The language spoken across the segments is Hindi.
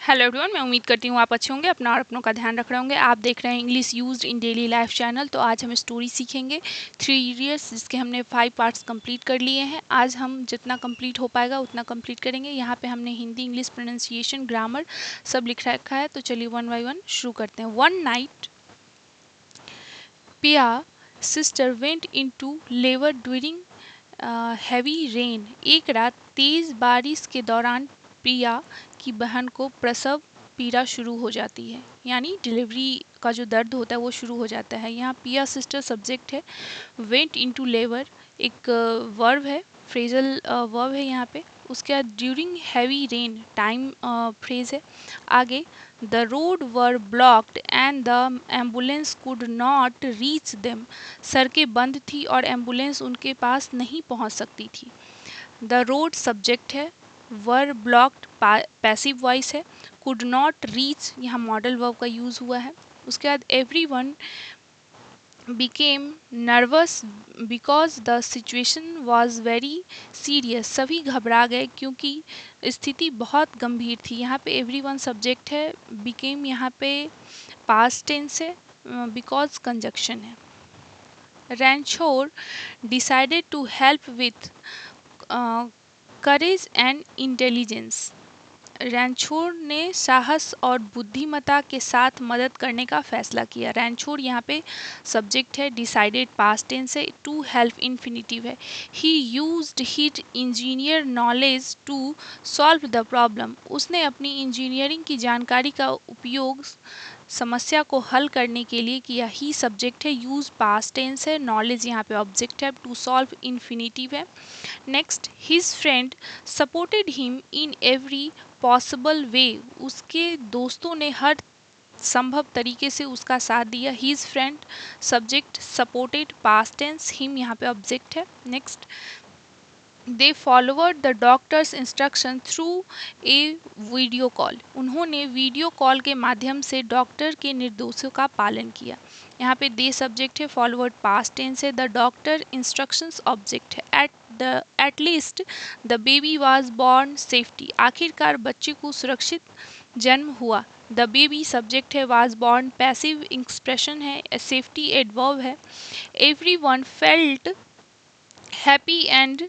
हेलो एवरीवन, मैं उम्मीद करती हूँ आप अच्छे होंगे, अपना और अपनों का ध्यान रख रहे होंगे। आप देख रहे हैं English used in daily life channel. तो आज हम स्टोरी सीखेंगे 3 इडियट्स, जिसके हमने 5 पार्ट्स कंप्लीट कर लिए हैं। आज हम जितना कंप्लीट हो पाएगा उतना कंप्लीट करेंगे। यहाँ पे हमने हिंदी, इंग्लिश, प्रोनाउंसिएशन, ग्रामर सब लिख रखा है। तो चलिए 1 बाय 1 शुरू करते हैं। One night Piya sister went into labour during heavy rain. एक रात तेज़ बारिश के दौरान प्रिया की बहन को प्रसव पीड़ा शुरू हो जाती है, यानी डिलीवरी का जो दर्द होता है वो शुरू हो जाता है। यहाँ पिया सिस्टर सब्जेक्ट है, वेंट इनटू लेबर एक वर्ब है, फ्रेजल वर्ब है यहाँ पे। उसके बाद during heavy rain time phrase है। आगे the road were blocked and the ambulance could not reach them. सड़कें बंद थी और एम्बुलेंस उनके पास नहीं पहुंच सकती थी। द रोड सब्जेक्ट है, वर ब्लॉक्ड पैसिव वॉइस है, कुड नॉट रीच यहाँ मॉडल वर्ब का यूज़ हुआ है। उसके बाद everyone became nervous because the situation was very serious। सभी घबरा गए क्योंकि स्थिति बहुत गंभीर थी। यहाँ पे everyone सब्जेक्ट है, became यहाँ पे past tense है, because कंजक्शन है। Ranchor decided to help with courage and intelligence। रैनचोर ने साहस और बुद्धिमत्ता के साथ मदद करने का फैसला किया। रैनचोर यहाँ पे सब्जेक्ट है, डिसाइडेड पास्ट टेंस है, टू हेल्प इन्फिनिटिव है। He used his engineer knowledge to solve the problem. उसने अपनी इंजीनियरिंग की जानकारी का उपयोग समस्या को हल करने के लिए किया। ही सब्जेक्ट है, यूज पास्ट टेंस है, नॉलेज यहाँ पे ऑब्जेक्ट है, टू सॉल्व इन्फिनिटिव है। Next, his friend supported him in every possible way. उसके दोस्तों ने हर संभव तरीके से उसका साथ दिया। His friend subject, supported past tense, him यहाँ पे ऑब्जेक्ट है। Next, they followed the doctor's instruction through a video call. उन्होंने वीडियो कॉल के माध्यम से डॉक्टर के निर्देशों का पालन किया। यहाँ पे दे सब्जेक्ट है, फॉलोवर्ड पास्ट टेंस है, द डॉक्टर इंस्ट्रक्शंस ऑब्जेक्ट है। At least the baby was born safety. आखिरकार बच्चे को सुरक्षित जन्म हुआ। द बेबी सब्जेक्ट है, वाज बॉर्न पैसिव एक्सप्रेशन है, सेफ्टी एडवर्ब है। Everyone felt happy and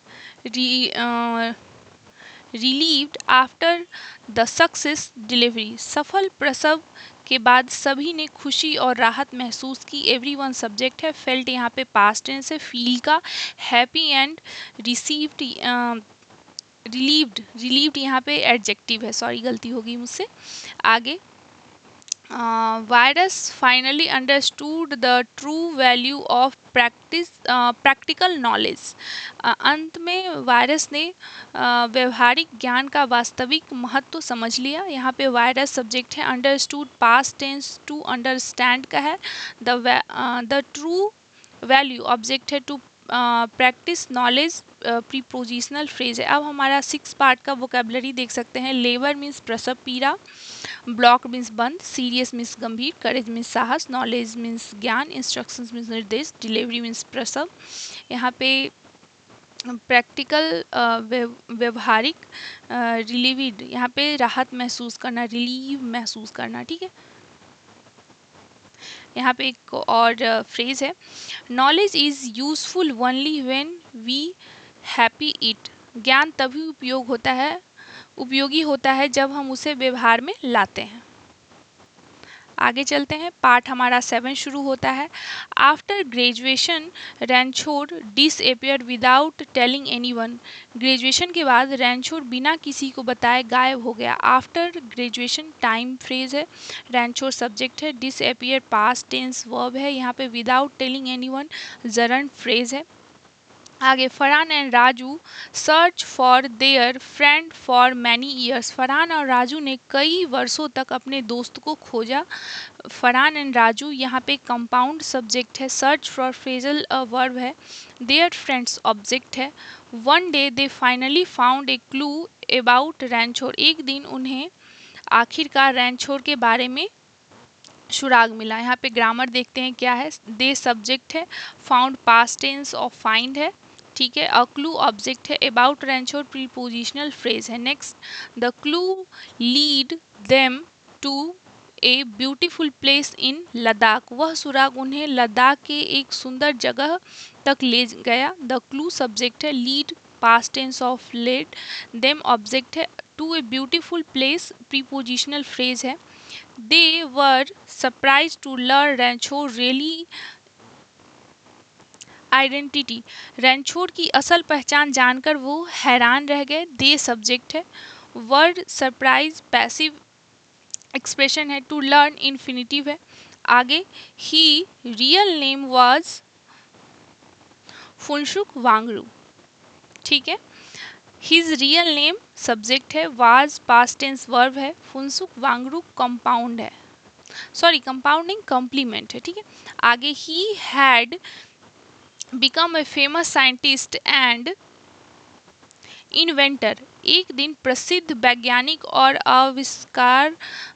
relieved after the success delivery. सफल प्रसव के बाद सभी ने खुशी और राहत महसूस की। एवरीवन सब्जेक्ट है, फेल्ट यहाँ पे पास्ट टेंस है, फील का, हैप्पी एंड रिसीव्ड रिलीव्ड यहाँ पे एडजेक्टिव है, सॉरी गलती होगी मुझसे। आगे, virus finally understood the true value of practical knowledge. अंत में वायरस ने व्यवहारिक ज्ञान का वास्तविक महत्व समझ लिया। यहाँ पे वायरस सब्जेक्ट है, understood past tense, to understand का है। द ट्रू वैल्यू ऑब्जेक्ट है, to practise knowledge prepositional phrase है। अब हमारा 6 पार्ट का वोकेबलरी देख सकते हैं। लेबर मीन्स प्रसव पीड़ा, ब्लॉक मीन्स बंद, सीरियस मीन्स गंभीर, करेज मीन्स साहस, नॉलेज मीन्स ज्ञान, इंस्ट्रक्शंस मीन्स निर्देश, डिलीवरी मीन्स प्रसव। यहाँ पे प्रैक्टिकल व्यवहारिक, रिलीविड यहाँ पे राहत महसूस करना, रिलीव महसूस करना, ठीक है। यहाँ पे एक और फ्रेज है, knowledge is useful only when we happy it. ज्ञान तभी उपयोगी होता है जब हम उसे व्यवहार में लाते हैं। आगे चलते हैं, पार्ट हमारा 7 शुरू होता है। After graduation Ranchor disappeared without telling anyone. Graduation के बाद रैनचोर बिना किसी को बताए गायब हो गया। आफ्टर ग्रेजुएशन टाइम फ्रेज है, रैनचोर सब्जेक्ट है, डिसअपियर पास्ट टेंस वर्ब है, यहाँ पे विदाउट टेलिंग एनीवन जरंड फ्रेज है। आगे, Farhan and Raju search for their friend for many years. Farhan और राजू ने कई वर्षों तक अपने दोस्त को खोजा। फरहान एंड राजू यहाँ पे कंपाउंड सब्जेक्ट है, सर्च फॉर फ्रेजल वर्ब है, देयर फ्रेंड्स ऑब्जेक्ट है। One day they finally found a clue about Ranchor. एक दिन उन्हें आखिरकार रैनचोर के बारे में सुराग मिला। यहाँ पे ग्रामर देखते हैं क्या है। दे सब्जेक्ट है, found past tense of find है, ठीक है। अ क्लू ऑब्जेक्ट है। अबाउट रैंचोर प्रीपोजिशनल फ्रेज है। Next, the clue lead them to a beautiful place in Ladakh. वह सुराग उन्हें लद्दाख के एक सुंदर जगह तक ले गया। द क्लू सब्जेक्ट है। Lead past tense of led, them object है। To a beautiful place prepositional phrase है। They were surprise to learn Ranchor really identity. Ranchor की असल पहचान जानकर वो हैरान रह गए। दे सब्जेक्ट है। वर्ड सरप्राइज पैसिव एक्सप्रेशन है। टू लर्न इन्फिनिटिव है। आगे, he real name was Phunsuk Wangdu, ठीक है। हिज रियल नेम सब्जेक्ट है। वाज पास्ट टेंस वर्ब है। फुनसुक वांगरू कंपाउंड है, सॉरी कंपाउंडिंग कॉम्प्लीमेंट है, ठीक है। आगे, he had become a famous scientist and inventor. एक दिन प्रसिद्ध वैज्ञानिक और आविष्कार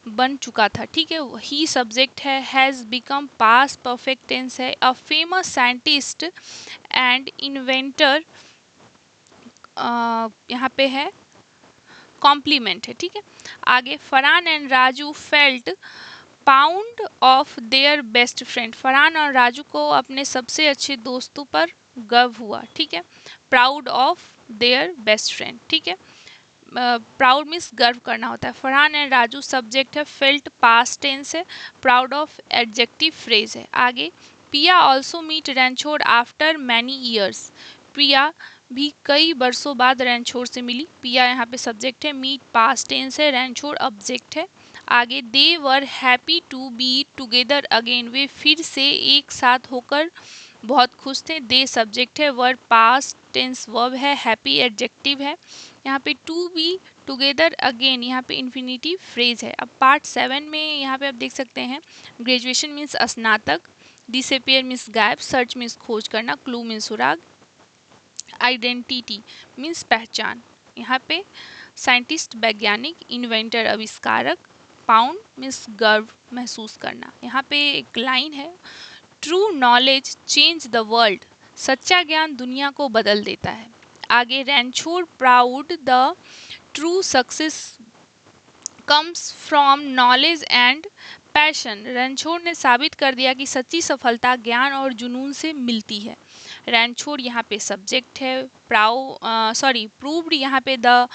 बन चुका था, ठीक है। ही सब्जेक्ट है। Has become past perfect tense है। A famous scientist and inventor यहाँ पे है कॉम्प्लीमेंट है, ठीक है। आगे, Farhan and Raju felt proud of their best friend. Farhan और राजू को अपने सबसे अच्छे दोस्तों पर गर्व हुआ, ठीक है। Proud of their best friend, ठीक है। प्राउड मीन्स गर्व करना होता है। फरहान एंड राजू सब्जेक्ट है। फेल्ट पास्ट टेंस है। प्राउड ऑफ एडजेक्टिव फ्रेज है। आगे, Pia also meet Ranchor after many years. Priya भी कई वर्षों बाद रैंचोर से मिली। पिया यहाँ पे सब्जेक्ट है। मीट पास्ट टेंस है। रैंचोर ऑब्जेक्ट है। आगे, they were happy to be together again. वे फिर से एक साथ होकर बहुत खुश थे। दे सब्जेक्ट है। वर्ड पास्ट टेंस वर्ब है। हैप्पी एडजेक्टिव है। यहाँ पे टू बी टुगेदर अगेन यहाँ पे इन्फिनिटिव फ्रेज है। अब पार्ट 7 में यहाँ पे आप देख सकते हैं ग्रेजुएशन मीन्स स्नातक, डिसअपियर मीन्स गायब, सर्च मीन्स खोज करना, क्लू मीन्स सुराग, आइडेंटिटी मीन्स पहचान। यहाँ पे साइंटिस्ट वैज्ञानिक, इन्वेंटर आविष्कारक, पाउंड मीन्स गर्व महसूस करना। यहाँ पे एक लाइन है, true knowledge change the world. सच्चा ज्ञान दुनिया को बदल देता है। आगे, Rancho proud the true success comes from knowledge and passion. Rancho ने साबित कर दिया कि सच्ची सफलता ज्ञान और जुनून से मिलती है। रैंचोर यहाँ पे सब्जेक्ट है। प्रूव्ड यहाँ पे द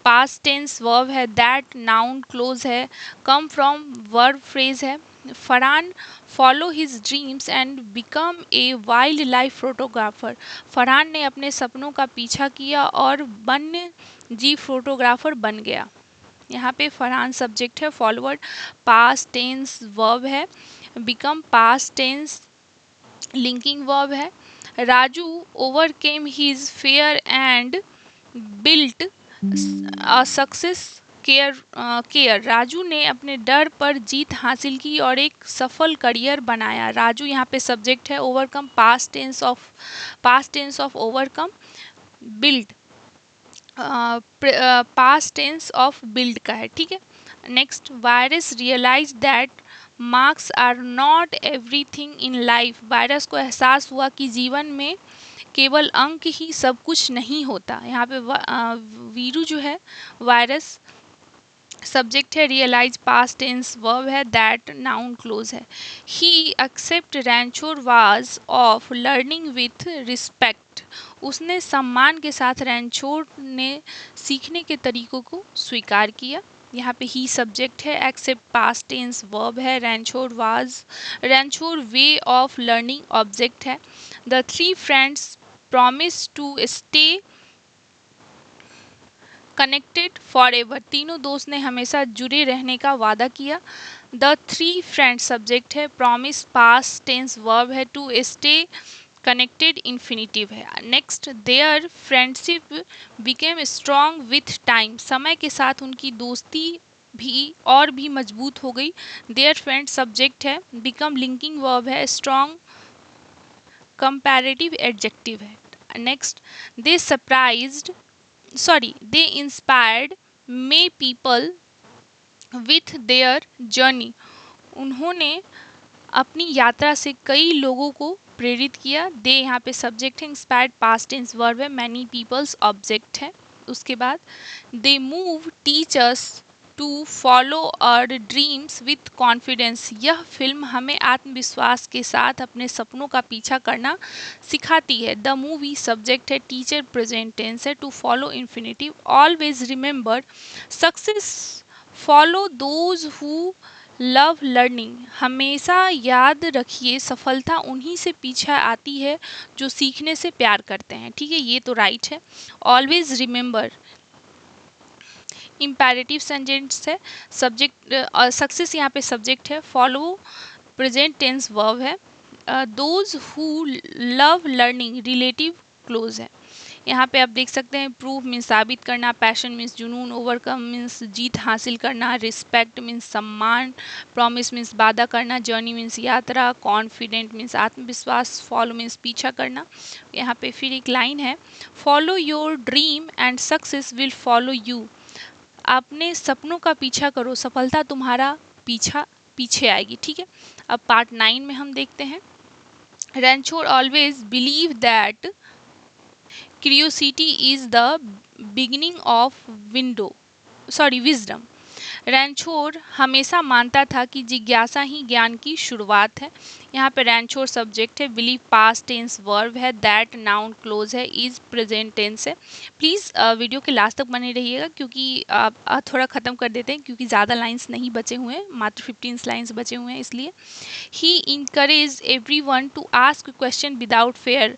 पास्ट टेंस वर्ब है। दैट नाउन क्लोज है। कम फ्रॉम वर्ब फ्रेज है। Farhan follow his dreams and become a wild life photographer. Farhan ने अपने सपनों का पीछा किया और वन्य जीव फोटोग्राफर बन गया। यहाँ पे फरहान सब्जेक्ट है। फॉरवर्ड पास्ट टेंस वर्ब है। Become past tense linking verb है। Raju overcame his fear and built a success career. Raju ने अपने डर पर जीत हासिल की और एक सफल करियर बनाया। राजू यहाँ पे सब्जेक्ट है। Overcome past tense of overcome, build past tense of build का है, ठीक है। Next, virus realise that marks are not everything in life. Virus को एहसास हुआ कि जीवन में केवल अंक ही सब कुछ नहीं होता। यहाँ पे वीरू जो है वायरस सब्जेक्ट है। रियलाइज पास्ट टेंस वर्ब है। दैट नाउन क्लोज है। He accept Rancho ways of learning with respect. उसने सम्मान के साथ रैंचोर ने सीखने के तरीकों को स्वीकार किया। यहाँ पे ही सब्जेक्ट है। एक्सेप्ट पास्ट टेंस वर्ब है। Ranchor way of learning object है। The three friends promise to stay connected for ever. तीनों दोस्त ने हमेशा जुड़े रहने का वादा किया। द थ्री फ्रेंड्स सब्जेक्ट है। प्रॉमिस पास्ट टेंस वर्ब है। टू स्टे कनेक्टेड इन्फिनिटिव है। Next, their friendship became strong with time. समय के साथ उनकी दोस्ती भी और भी मजबूत हो गई। देयर फ्रेंड सब्जेक्ट है। बिकम लिंकिंग वर्ब है। स्ट्रॉन्ग कंपैरेटिव एडजेक्टिव है। Next, they inspired many people with their journey। उन्होंने अपनी यात्रा से कई लोगों को प्रेरित किया। दे यहाँ पे सब्जेक्ट है, इंस्पायर्ड पास्ट टेंस वर्ब है, मैनी पीपल्स ऑब्जेक्ट है। उसके बाद they move teachers to follow our dreams with confidence. यह फिल्म हमें आत्मविश्वास के साथ अपने सपनों का पीछा करना सिखाती है। द मूवी सब्जेक्ट है, टीचर प्रेजेंट टेंस है, to follow infinitive. Always remember success follow those who love learning. हमेशा याद रखिए सफलता उन्हीं से पीछे आती है जो सीखने से प्यार करते हैं। ठीक है, ये तो राइट है। ऑलवेज रिमेंबर इम्पेरेटिव सेंटेंस है, सब्जेक्ट सक्सेस यहाँ पे सब्जेक्ट है, फॉलो प्रेजेंट टेंस वर्ब है, those who love learning relative clause है। यहाँ पे आप देख सकते हैं प्रूव मीन्स साबित करना, पैशन मीन्स जुनून, ओवरकम मीन्स जीत हासिल करना, रिस्पेक्ट मीन्स सम्मान, प्रॉमिस मीन्स वादा करना, जर्नी मीन्स यात्रा, कॉन्फिडेंट मीन्स आत्मविश्वास, फॉलो मीन्स पीछा करना। यहाँ पे फिर एक लाइन है, follow your dream and success will follow you. अपने सपनों का पीछा करो, सफलता तुम्हारा पीछे आएगी। ठीक है, अब पार्ट 9 में हम देखते हैं। Rancho always believe that curiosity is the beginning of wisdom. Rancho हमेशा मानता था कि जिज्ञासा ही ज्ञान की शुरुआत है। यहाँ पे रैनचोर सब्जेक्ट है, बिलीव पास्ट टेंस वर्ब है, दैट नाउन क्लोज है, इज प्रेजेंट टेंस है। प्लीज़ वीडियो के लास्ट तक बने रहिएगा क्योंकि थोड़ा ख़त्म कर देते हैं क्योंकि ज़्यादा लाइंस नहीं बचे हुए हैं, मात्र 15 लाइंस बचे हुए हैं इसलिए। He encourage everyone to ask question without fear.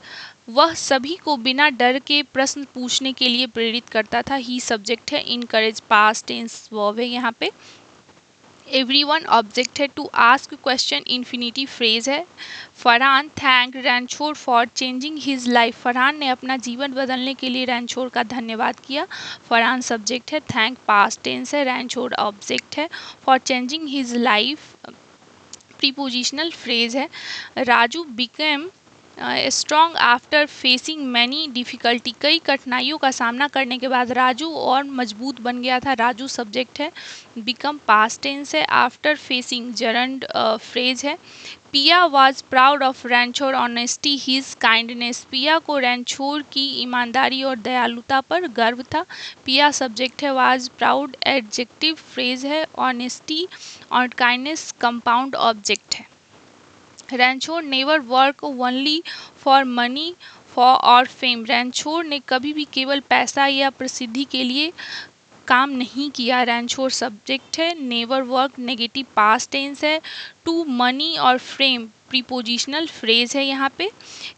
वह सभी को बिना डर के प्रश्न पूछने के लिए प्रेरित करता था। ही सब्जेक्ट है, इनकरेज पास्ट टेंस वर्ब है यहाँ पे, एवरीवन ऑब्जेक्ट है, to ask question infinity phrase है। Farhan thank Rancho for changing his life. Farhan ने अपना जीवन बदलने के लिए रैनचोर का धन्यवाद किया। फरहान सब्जेक्ट है, थैंक पास्ट टेंस है, रैनचोर ऑब्जेक्ट है, for changing his life prepositional phrase है। Raju became strong after facing many difficulty. कई कठिनाइयों का सामना करने के बाद राजू और मजबूत बन गया था। राजू सब्जेक्ट है, बिकम पास्ट टेंस है, आफ्टर फेसिंग जरंड फ्रेज है। Pia was proud of Rancho honesty his kindness. Pia को रैनचोर की ईमानदारी और दयालुता पर गर्व था। पिया सब्जेक्ट है, वॉज प्राउड एडजेक्टिव फ्रेज है, ऑनेस्टी और काइंडनेस कंपाउंड ऑब्जेक्ट है। Rancho never work only for money for और फेम। रैनचोर ने कभी भी केवल पैसा या प्रसिद्धि के लिए काम नहीं किया। रैनचोर सब्जेक्ट है, never work negative past tense है, टू मनी और फ्रेम प्रीपोजिशनल फ्रेज है यहाँ पे।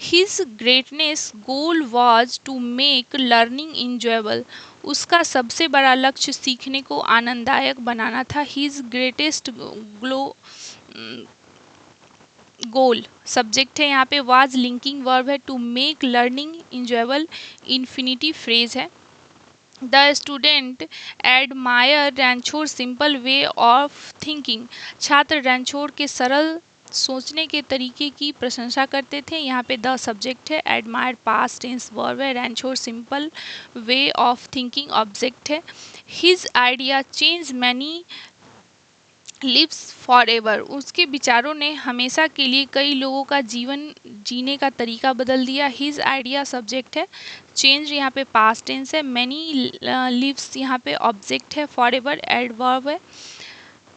His greatness goal was to make learning enjoyable. उसका सबसे बड़ा लक्ष्य सीखने को आनंददायक बनाना था। हिज ग्रेटेस्ट गोल सब्जेक्ट है यहाँ पे, वाज लिंकिंग वर्ब है, to make learning enjoyable infinity phrase है। The student admire Rancho simple way of thinking. छात्र रैनचोर के सरल सोचने के तरीके की प्रशंसा करते थे। यहाँ पे द सब्जेक्ट है, एडमायर पास्ट टेंस वर्ब है, Rancho simple way of thinking object है। His idea change many lives forever. उसके विचारों ने हमेशा के लिए कई लोगों का जीवन जीने का तरीका बदल दिया। हिज आइडिया सब्जेक्ट है, चेंज यहाँ पे पास्ट टेंस है, मैनी लिव्स यहाँ पे ऑब्जेक्ट है, फॉर एवर एडवर्ब है।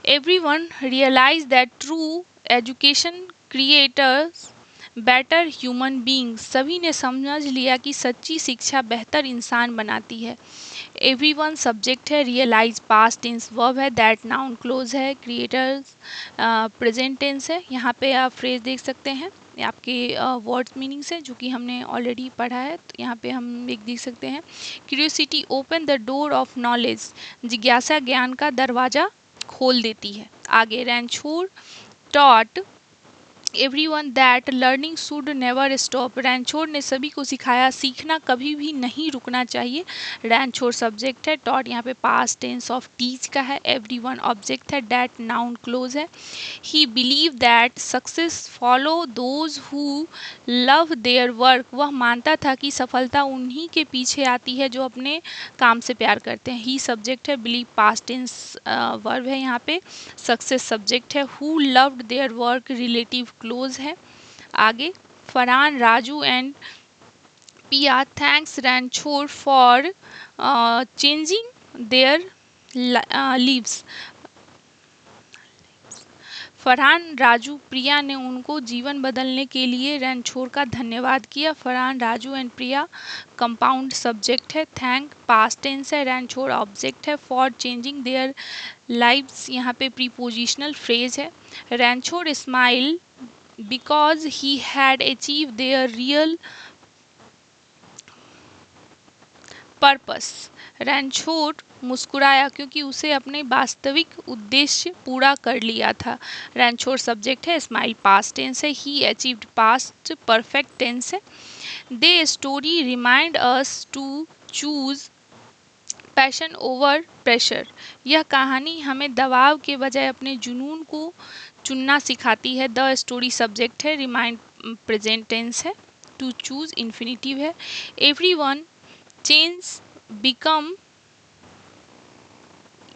Everyone realise that true education creators better human being. सभी ने समझ लिया कि सच्ची शिक्षा बेहतर इंसान बनाती है। एवरीवन सब्जेक्ट है, रियलाइज पास्ट टेंस वर्ब है, दैट नाउन क्लोज है, क्रिएटर्स प्रेजेंट टेंस है। यहाँ पे आप फ्रेज देख सकते हैं आपके वर्ड्स मीनिंग्स है जो कि हमने ऑलरेडी पढ़ा है। तो यहाँ पे हम एक देख सकते हैं, curiosity open the door of knowledge. जिज्ञासा ज्ञान का दरवाज़ा खोल देती है। आगे Rancho taught everyone that learning should never stop. Rancho ने सभी को सिखाया सीखना कभी भी नहीं रुकना चाहिए। रैनचोर सब्जेक्ट है, टॉट यहाँ पे पास्ट टेंस ऑफ टीच का है, एवरीवन ऑब्जेक्ट है, दैट नाउन क्लोज है। ही believe that success follow those who love their work. वह मानता था कि सफलता उन्हीं के पीछे आती है जो अपने काम से प्यार करते हैं। ही सब्जेक्ट है, बिलीव पास्ट टेंस वर्ब है यहाँ पे, सक्सेस सब्जेक्ट है, who loved their work relative clause है। आगे Farhan, Raju and Pia thanks Ranchhod for changing their lives. Farhan, Raju, Priya ने उनको जीवन बदलने के लिए रणछोड़ का धन्यवाद किया. Farhan, Raju and Priya compound subject है. थैंक पास्ट टेंस है. रणछोड़ ऑब्जेक्ट है. फॉर चेंजिंग देयर लाइव्स यहाँ पे प्रीपोजिशनल फ्रेज है. Ranchhod smile because he had achieve their real purpose. Ranchhod मुस्कुराया क्योंकि उसे अपने वास्तविक उद्देश्य पूरा कर लिया था. रणछोड़ सब्जेक्ट है. स्माइल पास्ट टेंस है. He achieved past perfect tense है. The story remind us to choose passion over pressure. यह कहानी हमें दबाव के बजाय अपने जुनून को चुनना सिखाती है. द स्टोरी सब्जेक्ट है. रिमाइंड प्रेजेंट टेंस है. टू चूज इन्फिनिटिव है. Everyone change become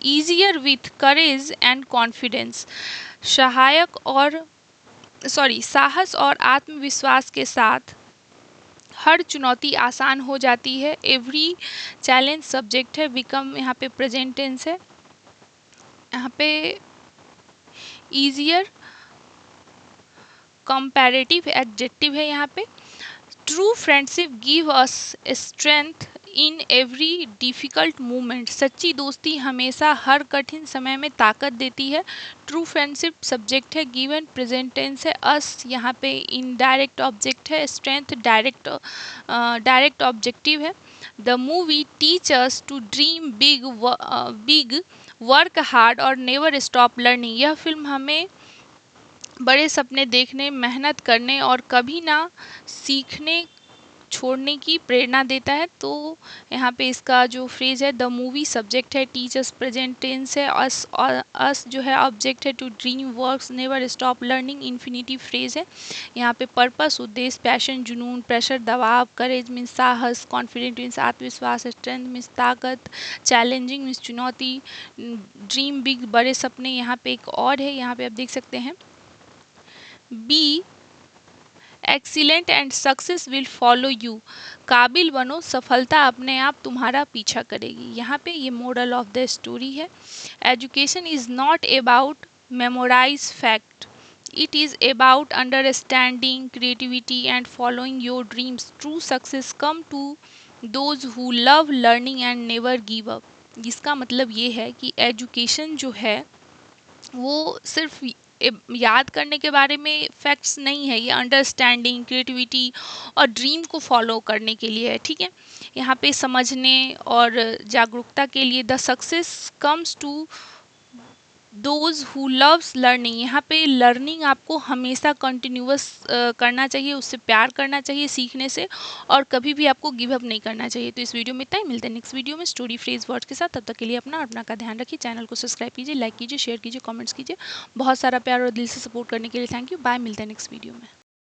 easier with courage and confidence. साहस और आत्मविश्वास के साथ हर चुनौती आसान हो जाती है. एवरी चैलेंज सब्जेक्ट है. बिकम यहाँ पे प्रेजेंट टेंस है. यहाँ पे ईजियर कंपैरेटिव एडजेक्टिव है. यहाँ पे true friendship give us strength in every difficult moment. सच्ची दोस्ती हमेशा हर कठिन समय में ताकत देती है. ट्रू फ्रेंडशिप सब्जेक्ट है. गिवन प्रेजेंट टेंस है. अस यहाँ पे इनडायरेक्ट ऑब्जेक्ट है. स्ट्रेंथ डायरेक्ट ऑब्जेक्टिव है. The movie teach us to dream big work hard और नेवर स्टॉप लर्निंग. यह फिल्म हमें बड़े सपने देखने, मेहनत करने और कभी ना सीखने छोड़ने की प्रेरणा देता है. तो यहाँ पे इसका जो फ्रेज है द मूवी सब्जेक्ट है. टीचर्स प्रेजेंट टेंस है. अस जो है ऑब्जेक्ट है. To dream works never stop learning infinitive phrase है. यहाँ पे पर्पस उद्देश्य, पैशन जुनून, प्रेशर दबाव, करेज मीन्स साहस, कॉन्फिडेंट मीन्स आत्मविश्वास, स्ट्रेंथ मीन्स ताकत, चैलेंजिंग मीन्स चुनौती, ड्रीम बिग बड़े सपने. यहाँ पे एक और है. यहाँ पे आप देख सकते हैं be excellent and success will follow you. काबिल बनो, सफलता अपने आप तुम्हारा पीछा करेगी. यहाँ पे ये मोरल ऑफ द स्टोरी है. Education is not about memorise fact. It is about understanding creativity and following your dreams. True success come to those who love learning and never give up. इसका मतलब ये है कि एजुकेशन जो है वो सिर्फ याद करने के बारे में फैक्ट्स नहीं है. ये अंडरस्टैंडिंग, क्रिएटिविटी और ड्रीम को फॉलो करने के लिए है. ठीक है, यहाँ पे समझने और जागरूकता के लिए. The success comes to those who loves learning. यहाँ पे लर्निंग आपको हमेशा कंटिन्यूअस करना चाहिए, उससे प्यार करना चाहिए सीखने से, और कभी भी आपको गिव अप नहीं करना चाहिए. तो इस वीडियो में इतना ही. मिलते हैं नेक्स्ट वीडियो में स्टोरी फ्रेज वर्ड्स के साथ. तब तक के लिए अपना का ध्यान रखिए. चैनल को सब्सक्राइब कीजिए, लाइक कीजिए, शेयर कीजिए, कमेंट्स कीजिए. बहुत सारा प्यार और दिल से सपोर्ट करने के लिए थैंक यू. बाय. मिलते हैं नेक्स्ट वीडियो में.